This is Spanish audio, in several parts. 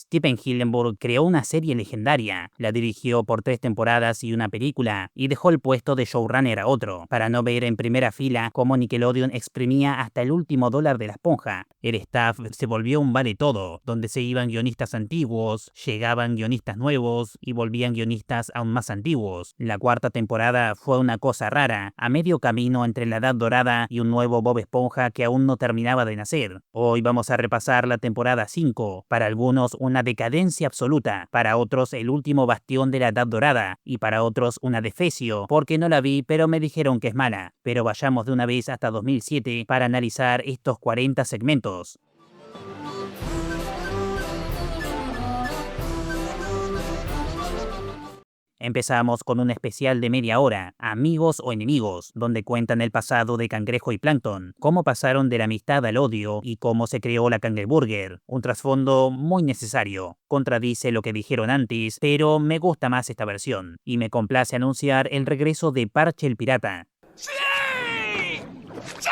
Steven Hillenburg creó una serie legendaria, la dirigió por 3 temporadas y una película, y dejó el puesto de showrunner a otro, para no ver en primera fila cómo Nickelodeon exprimía hasta el último dólar de la esponja. El staff se volvió un vale todo, donde se iban guionistas antiguos, llegaban guionistas nuevos y volvían guionistas aún más antiguos. La 4ª temporada fue una cosa rara, a medio camino entre la Edad Dorada y un nuevo Bob Esponja que aún no terminaba de nacer. Hoy vamos a repasar la temporada 5, para algunos una decadencia absoluta, para otros el último bastión de la Edad Dorada, y para otros una defecio, porque no la vi pero me dijeron que es mala. Pero vayamos de una vez hasta 2007 para analizar estos 40 segmentos. Empezamos con un especial de media hora, Amigos o Enemigos, donde cuentan el pasado de Cangrejo y Plankton, cómo pasaron de la amistad al odio y cómo se creó la Cangreburger. Un trasfondo muy necesario. Contradice lo que dijeron antes, pero me gusta más esta versión, y me complace anunciar el regreso de Parche el Pirata. ¡Sí! ¡Sí!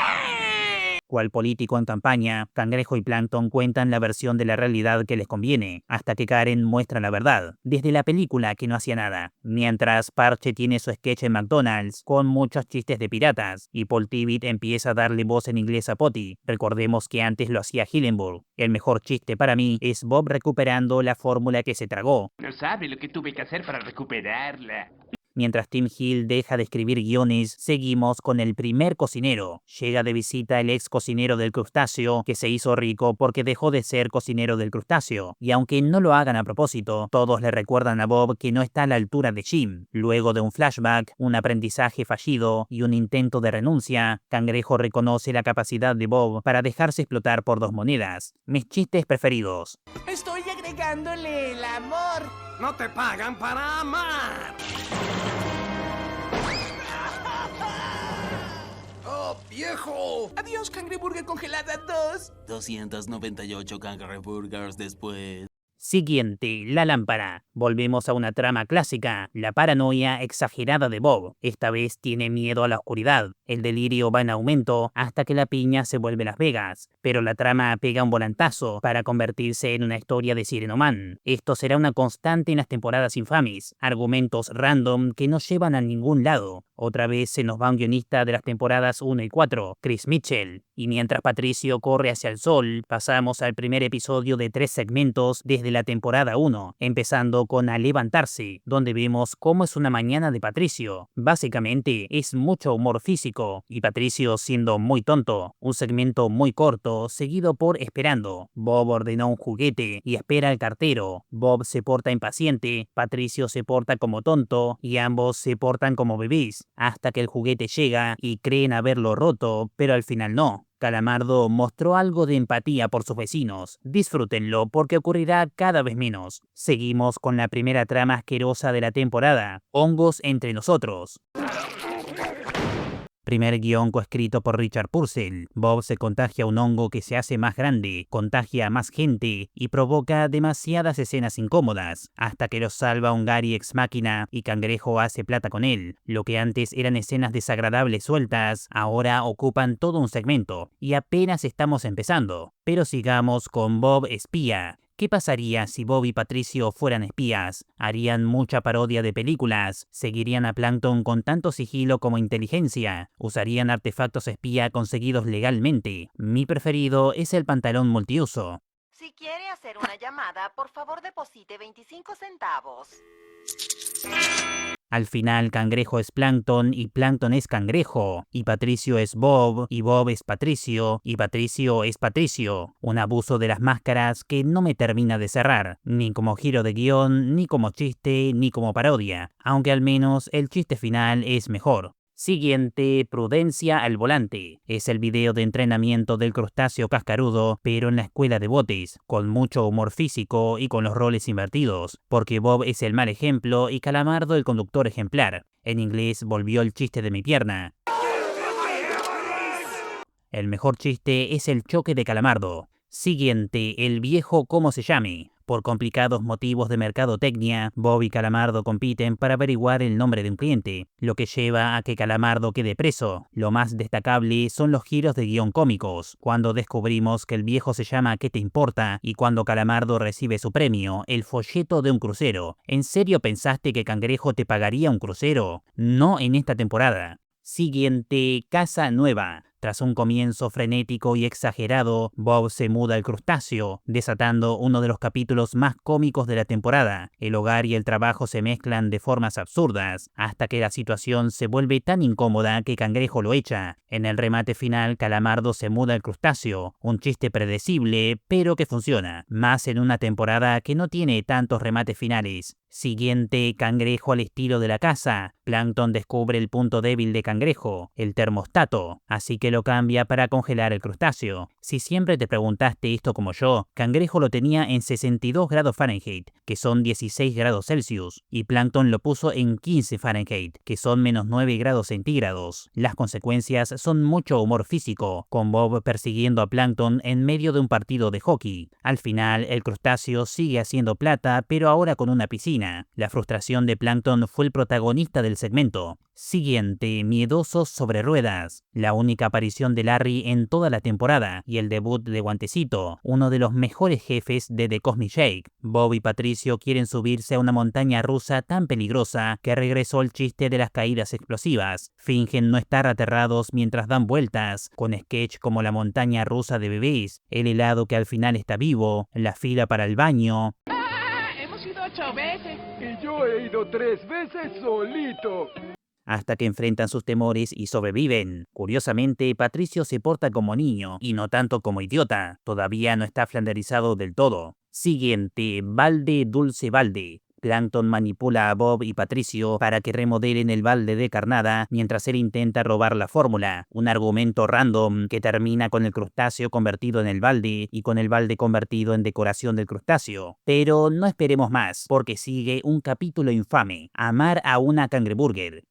Cual político en campaña, Cangrejo y Plankton cuentan la versión de la realidad que les conviene, hasta que Karen muestra la verdad, desde la película que no hacía nada. Mientras Parche tiene su sketch en McDonald's, con muchos chistes de piratas, y Paul Tibbitt empieza a darle voz en inglés a Potty. Recordemos que antes lo hacía Hillenburg. El mejor chiste para mí es Bob recuperando la fórmula que se tragó. No sabe lo que tuve que hacer para recuperarla. Mientras Tim Hill deja de escribir guiones, seguimos con el primer cocinero. Llega de visita el ex cocinero del crustáceo, que se hizo rico porque dejó de ser cocinero del crustáceo. Y aunque no lo hagan a propósito, todos le recuerdan a Bob que no está a la altura de Jim. Luego de un flashback, un aprendizaje fallido y un intento de renuncia, Cangrejo reconoce la capacidad de Bob para dejarse explotar por 2 monedas. Mis chistes preferidos. Estoy agregándole el amor. No te pagan para amar. ¡Oh, viejo! Adiós, Cangreburger congelada 2. 298 Cangreburgers después. Siguiente, la lámpara. Volvemos a una trama clásica, la paranoia exagerada de Bob. Esta vez tiene miedo a la oscuridad. El delirio va en aumento hasta que la piña se vuelve Las Vegas. Pero la trama pega un volantazo para convertirse en una historia de Sirenoman. Esto será una constante en las temporadas infames. Argumentos random que no llevan a ningún lado. Otra vez se nos va un guionista de las temporadas 1 y 4, Chris Mitchell. Y mientras Patricio corre hacia el sol, pasamos al primer episodio de 3 segmentos desde la temporada 1, empezando con A Levantarse, donde vemos cómo es una mañana de Patricio. Básicamente es mucho humor físico, y Patricio siendo muy tonto. Un segmento muy corto, seguido por Esperando. Bob ordenó un juguete y espera al cartero. Bob se porta impaciente, Patricio se porta como tonto, y ambos se portan como bebés, hasta que el juguete llega y creen haberlo roto, pero al final no. Calamardo mostró algo de empatía por sus vecinos. Disfrútenlo porque ocurrirá cada vez menos. Seguimos con la primera trama asquerosa de la temporada, Hongos entre nosotros. Primer guión coescrito por Richard Purcell. Bob se contagia un hongo que se hace más grande, contagia a más gente y provoca demasiadas escenas incómodas, hasta que lo salva un Gary ex máquina y Cangrejo hace plata con él. Lo que antes eran escenas desagradables sueltas, ahora ocupan todo un segmento, y apenas estamos empezando. Pero sigamos con Bob Espía. ¿Qué pasaría si Bob y Patricio fueran espías? ¿Harían mucha parodia de películas? ¿Seguirían a Plankton con tanto sigilo como inteligencia? ¿Usarían artefactos espía conseguidos legalmente? Mi preferido es el pantalón multiuso. Si quiere hacer una llamada, por favor deposite 25 centavos. Al final, Cangrejo es Plankton y Plankton es Cangrejo, y Patricio es Bob, y Bob es Patricio, y Patricio es Patricio. Un abuso de las máscaras que no me termina de cerrar, ni como giro de guión, ni como chiste, ni como parodia, aunque al menos el chiste final es mejor. Siguiente, Prudencia al volante. Es el video de entrenamiento del crustáceo cascarudo, pero en la escuela de botes, con mucho humor físico y con los roles invertidos, porque Bob es el mal ejemplo y Calamardo el conductor ejemplar. En inglés volvió el chiste de mi pierna. El mejor chiste es el choque de Calamardo. Siguiente, el viejo como se llame. Por complicados motivos de mercadotecnia, Bob y Calamardo compiten para averiguar el nombre de un cliente, lo que lleva a que Calamardo quede preso. Lo más destacable son los giros de guión cómicos, cuando descubrimos que el viejo se llama ¿Qué te importa? Y cuando Calamardo recibe su premio, el folleto de un crucero. ¿En serio pensaste que Cangrejo te pagaría un crucero? No en esta temporada. Siguiente, casa nueva. Tras un comienzo frenético y exagerado, Bob se muda al crustáceo, desatando uno de los capítulos más cómicos de la temporada. El hogar y el trabajo se mezclan de formas absurdas, hasta que la situación se vuelve tan incómoda que Cangrejo lo echa. En el remate final, Calamardo se muda al crustáceo, un chiste predecible, pero que funciona, más en una temporada que no tiene tantos remates finales. Siguiente, Cangrejo al estilo de la casa. Plankton descubre el punto débil de Cangrejo, el termostato, así que lo cambia para congelar el crustáceo. Si siempre te preguntaste esto como yo, Cangrejo lo tenía en 62 grados Fahrenheit, que son 16 grados Celsius, y Plankton lo puso en 15 Fahrenheit, que son menos 9 grados centígrados. Las consecuencias son mucho humor físico, con Bob persiguiendo a Plankton en medio de un partido de hockey. Al final, el crustáceo sigue haciendo plata, pero ahora con una piscina. La frustración de Plankton fue el protagonista del segmento. Siguiente, miedosos sobre ruedas. La única aparición de Larry en toda la temporada y el debut de Guantecito, uno de los mejores jefes de The Cosmic Shake. Bob y Patricio quieren subirse a una montaña rusa tan peligrosa que regresó el chiste de las caídas explosivas. Fingen no estar aterrados mientras dan vueltas, con sketch como la montaña rusa de bebés, el helado que al final está vivo, la fila para el baño. Hemos ido 8 veces. Y yo he ido 3 veces solito. Hasta que enfrentan sus temores y sobreviven. Curiosamente, Patricio se porta como niño y no tanto como idiota. Todavía no está flanderizado del todo. Siguiente, balde dulce balde. Plankton manipula a Bob y Patricio para que remodelen el balde de carnada mientras él intenta robar la fórmula. Un argumento random que termina con el crustáceo convertido en el balde y con el balde convertido en decoración del crustáceo. Pero no esperemos más, porque sigue un capítulo infame: amar a una cangreburger.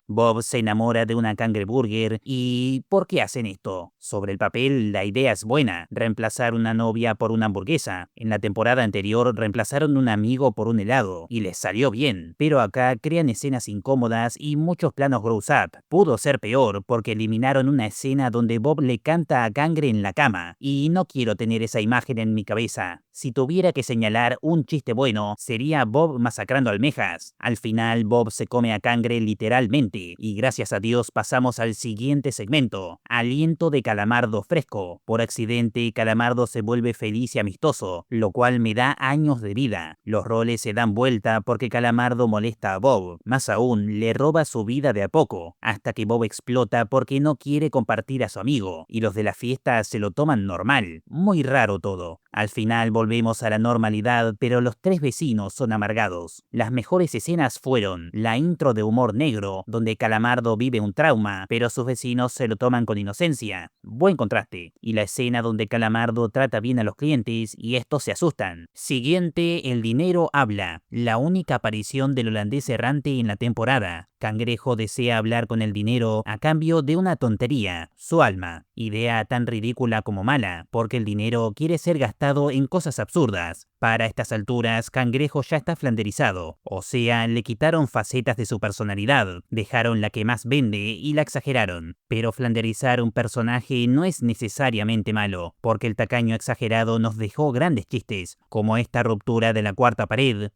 Bob se enamora de una cangreburger y ¿por qué hacen esto? Sobre el papel la idea es buena, reemplazar una novia por una hamburguesa. En la temporada anterior reemplazaron un amigo por un helado y les salió bien, pero acá crean escenas incómodas y muchos planos gross up. Pudo ser peor porque eliminaron una escena donde Bob le canta a Cangre en la cama y no quiero tener esa imagen en mi cabeza. Si tuviera que señalar un chiste bueno, sería Bob masacrando almejas. Al final Bob se come a Cangre literalmente. Y gracias a Dios pasamos al siguiente segmento, aliento de Calamardo fresco. Por accidente, Calamardo se vuelve feliz y amistoso, lo cual me da años de vida. Los roles se dan vuelta porque Calamardo molesta a Bob. Más aún, le roba su vida de a poco, hasta que Bob explota porque no quiere compartir a su amigo, y los de la fiesta se lo toman normal. Muy raro todo. Al final volvemos a la normalidad, pero los 3 vecinos son amargados. Las mejores escenas fueron la intro de humor negro, donde Calamardo vive un trauma, pero sus vecinos se lo toman con inocencia. Buen contraste. Y la escena donde Calamardo trata bien a los clientes y estos se asustan. Siguiente, el dinero habla. La única aparición del holandés errante en la temporada. Cangrejo desea hablar con el dinero a cambio de una tontería, su alma. Idea tan ridícula como mala, porque el dinero quiere ser gastado en cosas absurdas. Para estas alturas, Cangrejo ya está flanderizado, o sea, le quitaron facetas de su personalidad, dejaron la que más vende y la exageraron. Pero flanderizar un personaje no es necesariamente malo, porque el tacaño exagerado nos dejó grandes chistes, como esta ruptura de la cuarta pared.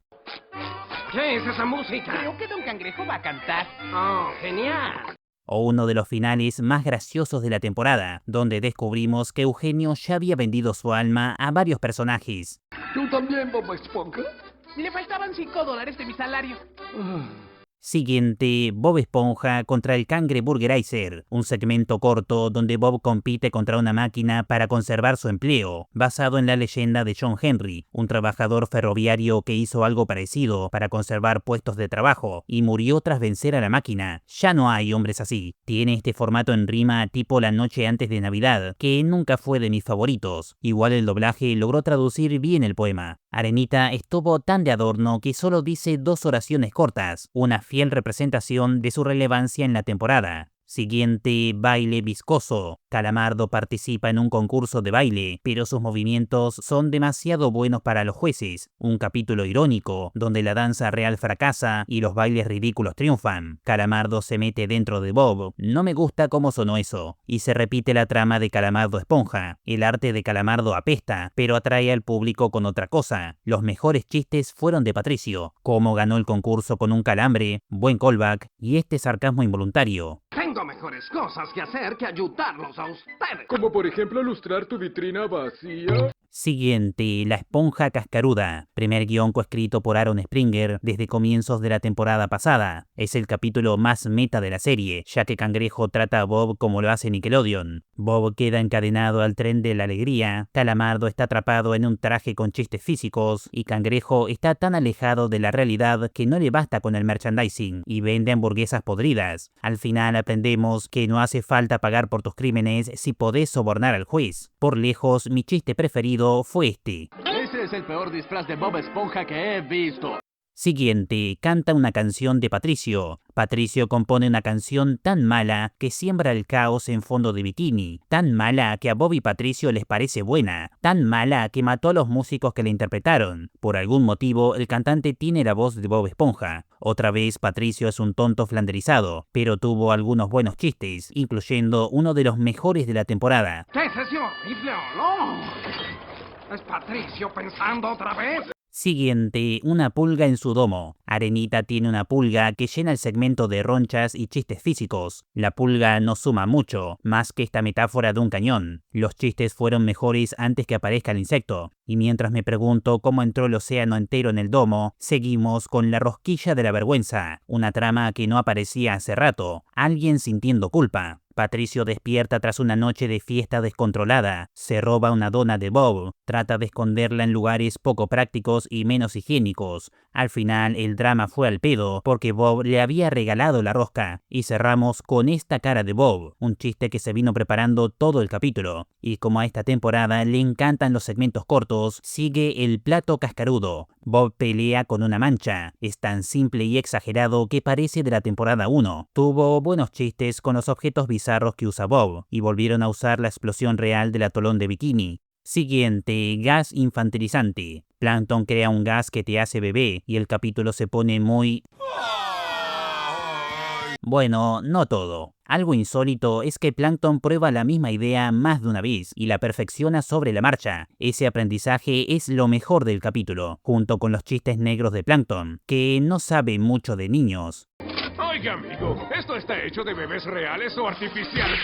¿Qué es esa música? Creo que Don Cangrejo va a cantar. ¡Oh, genial! O uno de los finales más graciosos de la temporada, donde descubrimos que Eugenio ya había vendido su alma a varios personajes. ¿Tú también, Bob Esponja? Le faltaban $5 de mi salario. Siguiente, Bob Esponja contra el Cangreburgerizer, un segmento corto donde Bob compite contra una máquina para conservar su empleo, basado en la leyenda de John Henry, un trabajador ferroviario que hizo algo parecido para conservar puestos de trabajo y murió tras vencer a la máquina. Ya no hay hombres así. Tiene este formato en rima tipo La noche antes de Navidad, que nunca fue de mis favoritos. Igual el doblaje logró traducir bien el poema. Arenita estuvo tan de adorno que solo dice 2 oraciones cortas, una fiel representación de su relevancia en la temporada. Siguiente, baile viscoso. Calamardo participa en un concurso de baile, pero sus movimientos son demasiado buenos para los jueces. Un capítulo irónico, donde la danza real fracasa y los bailes ridículos triunfan. Calamardo se mete dentro de Bob. No me gusta cómo sonó eso. Y se repite la trama de Calamardo Esponja. El arte de Calamardo apesta, pero atrae al público con otra cosa. Los mejores chistes fueron de Patricio. Cómo ganó el concurso con un calambre, buen callback y este sarcasmo involuntario. Tengo mejores cosas que hacer que ayudarlos a ustedes. Como por ejemplo lustrar tu vitrina vacía. Siguiente, La Esponja Cascaruda. Primer guión coescrito por Aaron Springer desde comienzos de la temporada pasada. Es el capítulo más meta de la serie, ya que Cangrejo trata a Bob como lo hace Nickelodeon. Bob queda encadenado al tren de la alegría, Calamardo está atrapado en un traje con chistes físicos y Cangrejo está tan alejado de la realidad que no le basta con el merchandising y vende hamburguesas podridas. Al final aprendemos que no hace falta pagar por tus crímenes si podés sobornar al juez. Por lejos, mi chiste preferido fue este. Ese es el peor disfraz de Bob Esponja que he visto. Siguiente, canta una canción de Patricio. Patricio compone una canción tan mala que siembra el caos en Fondo de Bikini. Tan mala que a Bob y Patricio les parece buena. Tan mala que mató a los músicos que la interpretaron. Por algún motivo, el cantante tiene la voz de Bob Esponja. Otra vez, Patricio es un tonto flanderizado, pero tuvo algunos buenos chistes, incluyendo uno de los mejores de la temporada. ¿Qué es ese horrible olor? ¿Es Patricio pensando otra vez? Siguiente, una pulga en su domo. Arenita tiene una pulga que llena el segmento de ronchas y chistes físicos. La pulga no suma mucho, más que esta metáfora de un cañón. Los chistes fueron mejores antes que aparezca el insecto. Y mientras me pregunto cómo entró el océano entero en el domo, seguimos con la rosquilla de la vergüenza. Una trama que no aparecía hace rato. Alguien sintiendo culpa. Patricio despierta tras una noche de fiesta descontrolada, se roba una dona de Bob, trata de esconderla en lugares poco prácticos y menos higiénicos. Al final el drama fue al pedo porque Bob le había regalado la rosca y cerramos con esta cara de Bob, un chiste que se vino preparando todo el capítulo. Y como a esta temporada le encantan los segmentos cortos, sigue el plato cascarudo. Bob pelea con una mancha, es tan simple y exagerado que parece de la temporada 1. Tuvo buenos chistes con los objetos bizarros que usa Bob, y volvieron a usar la explosión real del atolón de Bikini. Siguiente, gas infantilizante. Plankton crea un gas que te hace bebé, y el capítulo se pone muy... Bueno, no todo. Algo insólito es que Plankton prueba la misma idea más de una vez y la perfecciona sobre la marcha. Ese aprendizaje es lo mejor del capítulo, junto con los chistes negros de Plankton, que no sabe mucho de niños. Oiga, amigo, ¿esto está hecho de bebés reales o artificiales?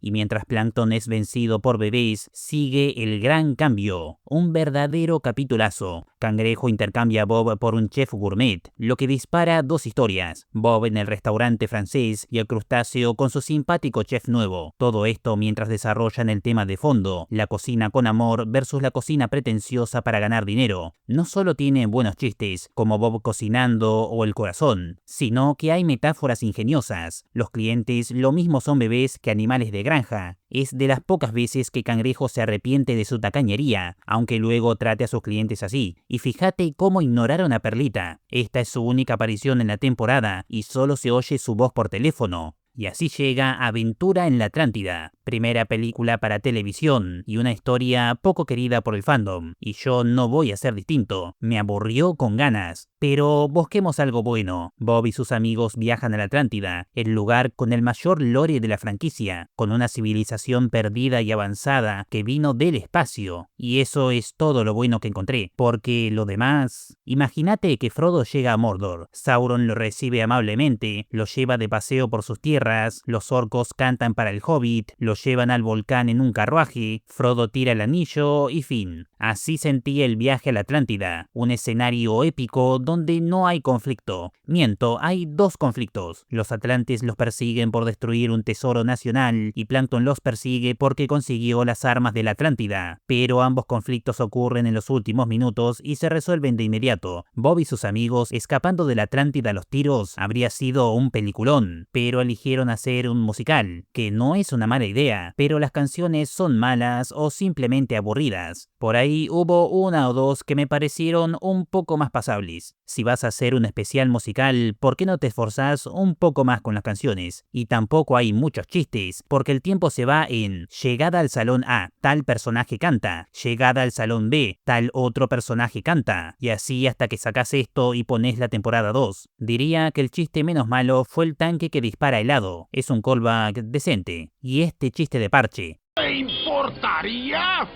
Y mientras Plankton es vencido por bebés, sigue el gran cambio. Un verdadero capitulazo. Cangrejo intercambia a Bob por un chef gourmet, lo que dispara dos historias. Bob en el restaurante francés y el crustáceo con su simpático chef nuevo. Todo esto mientras desarrollan el tema de fondo, la cocina con amor versus la cocina pretenciosa para ganar dinero. No solo tiene buenos chistes, como Bob cocinando o el corazón, sino que hay metáforas ingeniosas. Los clientes lo mismo son bebés que animales de granja. Es de las pocas veces que Cangrejo se arrepiente de su tacañería, aunque luego trate a sus clientes así. Y fíjate cómo ignoraron a Perlita. Esta es su única aparición en la temporada y solo se oye su voz por teléfono. Y así llega Aventura en la Atlántida, primera película para televisión y una historia poco querida por el fandom. Y yo no voy a ser distinto, me aburrió con ganas. Pero busquemos algo bueno. Bob y sus amigos viajan a la Atlántida, el lugar con el mayor lore de la franquicia, con una civilización perdida y avanzada que vino del espacio. Y eso es todo lo bueno que encontré, porque lo demás... Imagínate que Frodo llega a Mordor, Sauron lo recibe amablemente, lo lleva de paseo por sus tierras, los orcos cantan para el Hobbit, lo llevan al volcán en un carruaje, Frodo tira el anillo y fin. Así sentí el viaje a la Atlántida, un escenario épico donde no hay conflicto. Miento, hay dos conflictos. Los atlantes los persiguen por destruir un tesoro nacional y Plankton los persigue porque consiguió las armas de la Atlántida. Pero ambos conflictos ocurren en los últimos minutos y se resuelven de inmediato. Bob y sus amigos escapando de la Atlántida a los tiros habría sido un peliculón, pero eligieron hacer un musical, que no es una mala idea, pero las canciones son malas o simplemente aburridas. Por ahí hubo una o dos que me parecieron un poco más pasables. Si vas a hacer un especial musical, ¿por qué no te esforzás un poco más con las canciones? Y tampoco hay muchos chistes, porque el tiempo se va en llegada al salón A, tal personaje canta, llegada al salón B, tal otro personaje canta, y así hasta que sacás esto y pones la temporada 2. Diría que el chiste menos malo fue el tanque que dispara helado, es un callback decente, y este chiste de parche. ¿Te importaría?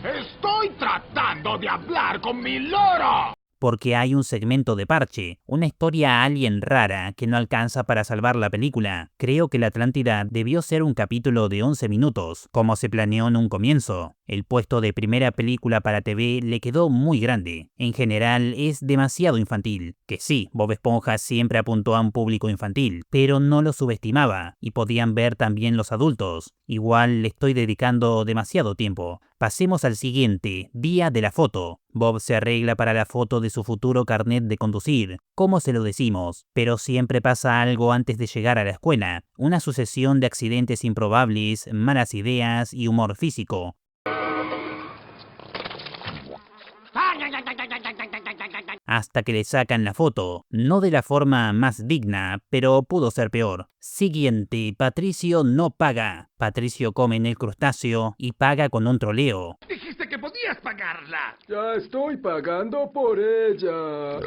Estoy tratando de hablar con mi loro. Porque hay un segmento de parche, una historia alien rara que no alcanza para salvar la película. Creo que la Atlántida debió ser un capítulo de 11 minutos, como se planeó en un comienzo. El puesto de primera película para TV le quedó muy grande. En general es demasiado infantil. Que sí, Bob Esponja siempre apuntó a un público infantil, pero no lo subestimaba, y podían ver también los adultos. Igual le estoy dedicando demasiado tiempo. Pasemos al siguiente, día de la foto. Bob se arregla para la foto de su futuro carnet de conducir. ¿Cómo se lo decimos? Pero siempre pasa algo antes de llegar a la escuela. Una sucesión de accidentes improbables, malas ideas y humor físico. Hasta que le sacan la foto, no de la forma más digna, pero pudo ser peor. Siguiente, Patricio no paga. Patricio come en el crustáceo y paga con un troleo. Dijiste que podías pagarla. Ya estoy pagando por ella.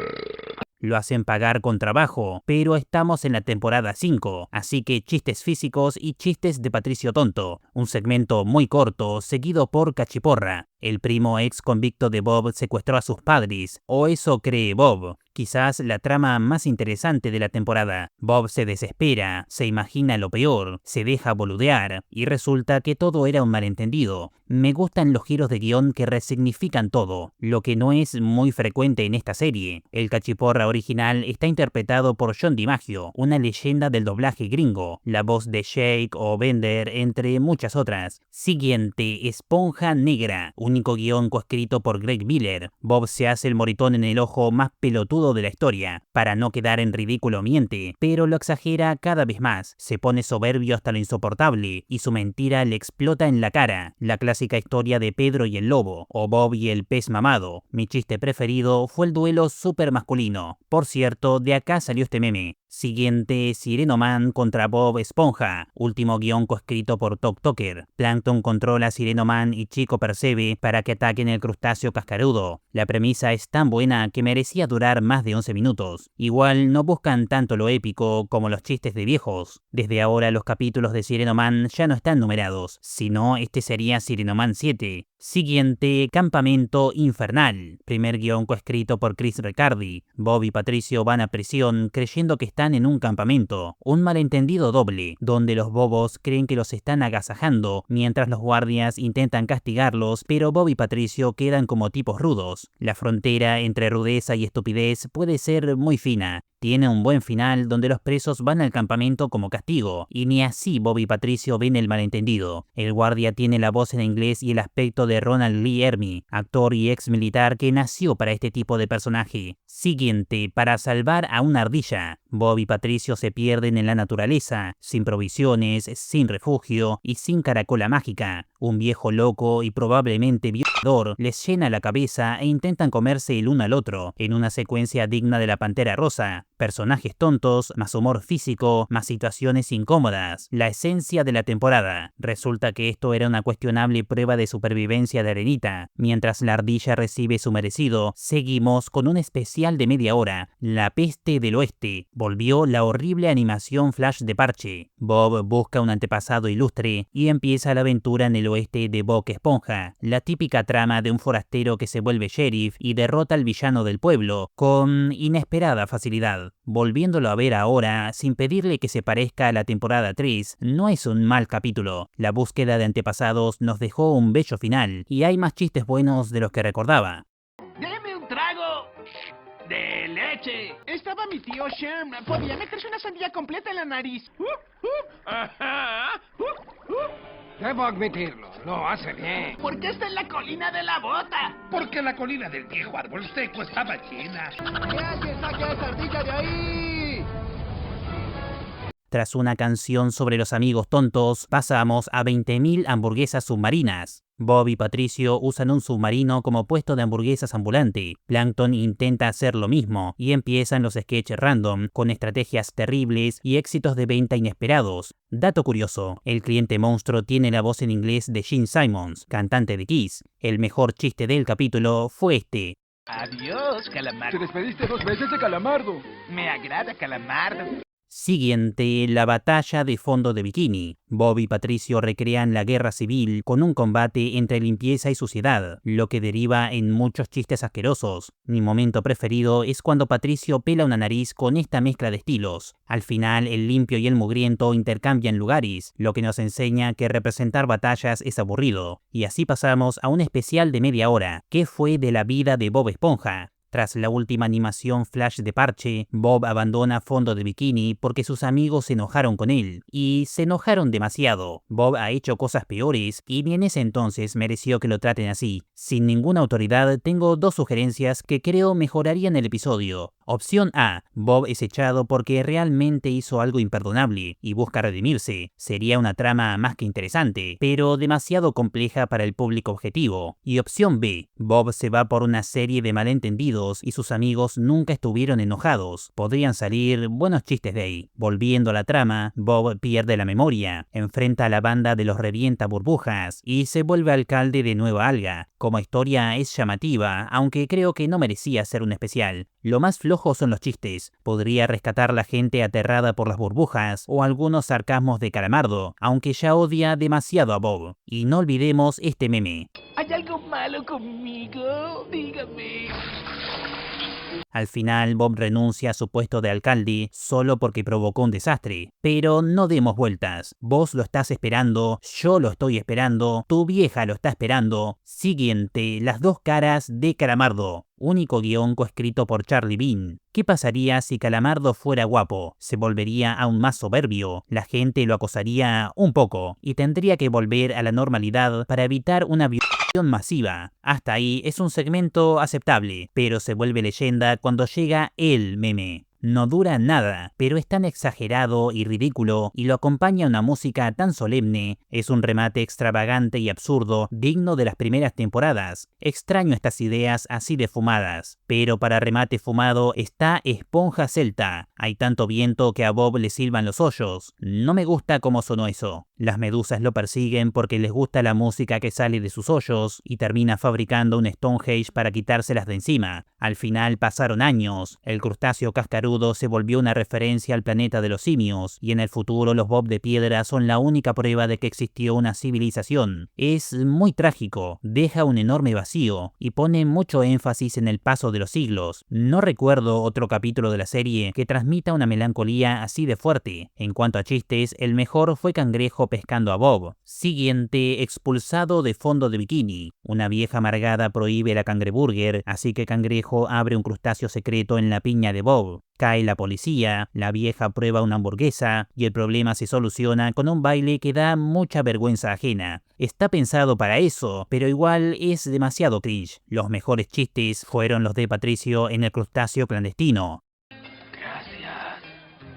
Lo hacen pagar con trabajo, pero estamos en la temporada 5, así que chistes físicos y chistes de Patricio tonto. Un segmento muy corto, seguido por Cachiporra. El primo ex convicto de Bob secuestró a sus padres, o eso cree Bob. Quizás la trama más interesante de la temporada. Bob se desespera, se imagina lo peor, se deja boludear, y resulta que todo era un malentendido. Me gustan los giros de guión que resignifican todo, lo que no es muy frecuente en esta serie. El Cachiporra original está interpretado por John DiMaggio, una leyenda del doblaje gringo, la voz de Shake o Bender, entre muchas otras. Siguiente, Esponja Negra, único guión coescrito por Greg Miller. Bob se hace el moritón en el ojo más pelotudo de la historia. Para no quedar en ridículo miente, pero lo exagera cada vez más. Se pone soberbio hasta lo insoportable, y su mentira le explota en la cara. La clásica historia de Pedro y el lobo, o Bob y el pez mamado. Mi chiste preferido fue el duelo super masculino. Por cierto, de acá salió este meme. Siguiente, Sireno Man contra Bob Esponja. Último guión coescrito por Tok Toker. Plankton controla a Sireno Man y Chico Percebe para que ataquen el crustáceo cascarudo. La premisa es tan buena que merecía durar más de 11 minutos. Igual no buscan tanto lo épico como los chistes de viejos. Desde ahora los capítulos de Sireno Man ya no están numerados, sino este sería Sireno Man 7. Siguiente, Campamento Infernal. Primer guión coescrito por Chris Riccardi. Bob y Patricio van a prisión creyendo que están en un campamento. Un malentendido doble, donde los bobos creen que los están agasajando, mientras los guardias intentan castigarlos, pero Bob y Patricio quedan como tipos rudos. La frontera entre rudeza y estupidez puede ser muy fina. Tiene un buen final donde los presos van al campamento como castigo, y ni así Bob y Patricio ven el malentendido. El guardia tiene la voz en inglés y el aspecto de Ronald Lee Ermey, actor y ex militar que nació para este tipo de personaje. Siguiente, para salvar a una ardilla. Bob y Patricio se pierden en la naturaleza, sin provisiones, sin refugio y sin caracola mágica. Un viejo loco y probablemente violador les llena la cabeza e intentan comerse el uno al otro, en una secuencia digna de la Pantera Rosa. Personajes tontos, más humor físico, más situaciones incómodas. La esencia de la temporada. Resulta que esto era una cuestionable prueba de supervivencia de Arenita. Mientras la ardilla recibe su merecido, seguimos con un especial de media hora. La peste del oeste. Volvió la horrible animación flash de parche. Bob busca un antepasado ilustre y empieza la aventura en el oeste de Bob Esponja. La típica trama de un forastero que se vuelve sheriff y derrota al villano del pueblo con inesperada facilidad. Volviéndolo a ver ahora, sin pedirle que se parezca a la temporada 3, no es un mal capítulo. La búsqueda de antepasados nos dejó un bello final, y hay más chistes buenos de los que recordaba. ¡Deme un trago de leche! Estaba mi tío Sherm. Podía meterse una sandía completa en la nariz. Ajá. Debo admitirlo, lo hace bien. ¿Por qué está en la colina de la bota? Porque la colina del viejo árbol seco estaba llena. ¡Que alguien saque a esa ardilla de ahí! Tras una canción sobre los amigos tontos, pasamos a 20.000 hamburguesas submarinas. Bob y Patricio usan un submarino como puesto de hamburguesas ambulante. Plankton intenta hacer lo mismo y empiezan los sketches random, con estrategias terribles y éxitos de venta inesperados. Dato curioso, el cliente monstruo tiene la voz en inglés de Gene Simmons, cantante de Kiss. El mejor chiste del capítulo fue este. Adiós, Calamardo. Te despediste 2 veces de Calamardo. Me agrada, Calamardo. Siguiente, la batalla de fondo de bikini. Bob y Patricio recrean la guerra civil con un combate entre limpieza y suciedad, lo que deriva en muchos chistes asquerosos. Mi momento preferido es cuando Patricio pela una nariz con esta mezcla de estilos. Al final, el limpio y el mugriento intercambian lugares, lo que nos enseña que representar batallas es aburrido. Y así pasamos a un especial de media hora. ¿Qué fue de la vida de Bob Esponja? Tras la última animación flash de parche, Bob abandona fondo de bikini porque sus amigos se enojaron con él. Y se enojaron demasiado. Bob ha hecho cosas peores y ni en ese entonces mereció que lo traten así. Sin ninguna autoridad, tengo 2 sugerencias que creo mejorarían el episodio. Opción A. Bob es echado porque realmente hizo algo imperdonable y busca redimirse. Sería una trama más que interesante, pero demasiado compleja para el público objetivo. Y opción B. Bob se va por una serie de malentendidos y sus amigos nunca estuvieron enojados. Podrían salir buenos chistes de ahí. Volviendo a la trama, Bob pierde la memoria, enfrenta a la banda de los revienta burbujas y se vuelve alcalde de Nueva Alga. Como historia es llamativa, aunque creo que no merecía ser un especial. Lo más flojo son los chistes. Podría rescatar la gente aterrada por las burbujas o algunos sarcasmos de Calamardo, aunque ya odia demasiado a Bob. Y no olvidemos este meme. ¿Hay algo malo conmigo? Dígame. Al final, Bob renuncia a su puesto de alcalde solo porque provocó un desastre. Pero no demos vueltas. Vos lo estás esperando, yo lo estoy esperando, tu vieja lo está esperando. Siguiente, las 2 caras de Calamardo. Único guión coescrito por Charlie Bean. ¿Qué pasaría si Calamardo fuera guapo? Se volvería aún más soberbio, la gente lo acosaría un poco y tendría que volver a la normalidad para evitar una violación masiva. Hasta ahí es un segmento aceptable, pero se vuelve leyenda cuando llega el meme. No dura nada, pero es tan exagerado y ridículo y lo acompaña una música tan solemne. Es un remate extravagante y absurdo, digno de las primeras temporadas. Extraño estas ideas así de fumadas. Pero para remate fumado está Esponja Celta. Hay tanto viento que a Bob le silban los hoyos. No me gusta cómo sonó eso. Las medusas lo persiguen porque les gusta la música que sale de sus hoyos y termina fabricando un Stonehenge para quitárselas de encima. Al final pasaron años. El crustáceo cascarudo se volvió una referencia al planeta de los simios, y en el futuro los Bob de piedra son la única prueba de que existió una civilización. Es muy trágico, deja un enorme vacío, y pone mucho énfasis en el paso de los siglos. No recuerdo otro capítulo de la serie que transmita una melancolía así de fuerte. En cuanto a chistes, el mejor fue Cangrejo pescando a Bob. Siguiente, expulsado de fondo de bikini. Una vieja amargada prohíbe la cangreburger, así que Cangrejo abre un crustáceo secreto en la piña de Bob. Cae la policía, la vieja prueba una hamburguesa y el problema se soluciona con un baile que da mucha vergüenza ajena. Está pensado para eso, pero igual es demasiado cringe. Los mejores chistes fueron los de Patricio en el crustáceo clandestino. Gracias.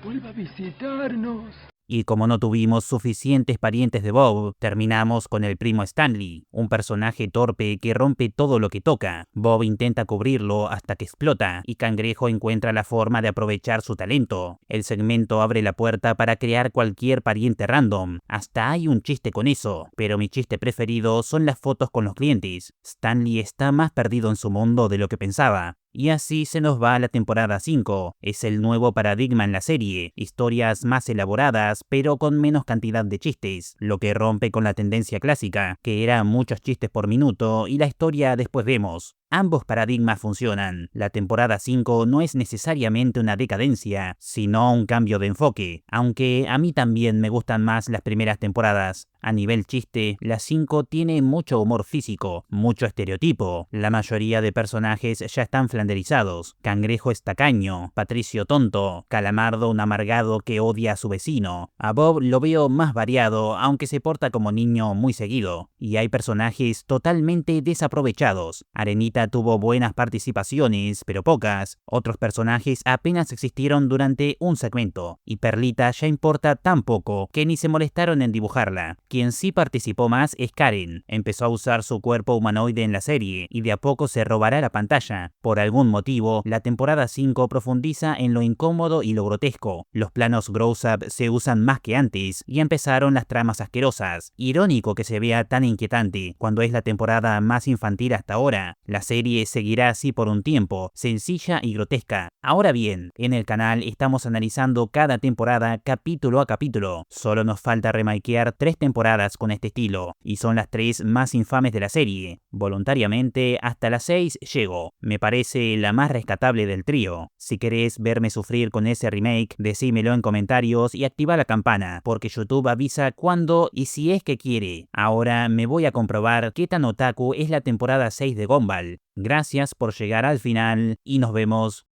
Vuelva a visitarnos. Y como no tuvimos suficientes parientes de Bob, terminamos con el primo Stanley, un personaje torpe que rompe todo lo que toca. Bob intenta cubrirlo hasta que explota, y Cangrejo encuentra la forma de aprovechar su talento. El segmento abre la puerta para crear cualquier pariente random. Hasta hay un chiste con eso, pero mi chiste preferido son las fotos con los clientes. Stanley está más perdido en su mundo de lo que pensaba. Y así se nos va la temporada 5. Es el nuevo paradigma en la serie. Historias más elaboradas, pero con menos cantidad de chistes. Lo que rompe con la tendencia clásica, que era muchos chistes por minuto y la historia después vemos. Ambos paradigmas funcionan. La temporada 5 no es necesariamente una decadencia, sino un cambio de enfoque. Aunque a mí también me gustan más las primeras temporadas. A nivel chiste, la 5 tiene mucho humor físico, mucho estereotipo. La mayoría de personajes ya están flanderizados. Cangrejo es tacaño, Patricio tonto, Calamardo un amargado que odia a su vecino. A Bob lo veo más variado, aunque se porta como niño muy seguido. Y hay personajes totalmente desaprovechados. Arenita Perlita tuvo buenas participaciones, pero pocas. Otros personajes apenas existieron durante un segmento, y Perlita ya importa tan poco que ni se molestaron en dibujarla. Quien sí participó más es Karen. Empezó a usar su cuerpo humanoide en la serie, y de a poco se robará la pantalla. Por algún motivo, la temporada 5 profundiza en lo incómodo y lo grotesco. Los planos gross-up se usan más que antes, y empezaron las tramas asquerosas. Irónico que se vea tan inquietante, cuando es la temporada más infantil hasta ahora. La serie seguirá así por un tiempo, sencilla y grotesca. Ahora bien, en el canal estamos analizando cada temporada capítulo a capítulo. Solo nos falta remakear 3 temporadas con este estilo, y son las 3 más infames de la serie. Voluntariamente, hasta las 6 llego. Me parece la más rescatable del trío. Si querés verme sufrir con ese remake, decímelo en comentarios y activa la campana, porque YouTube avisa cuándo y si es que quiere. Ahora me voy a comprobar qué tan otaku es la temporada 6 de Gumball. Gracias por llegar al final y nos vemos.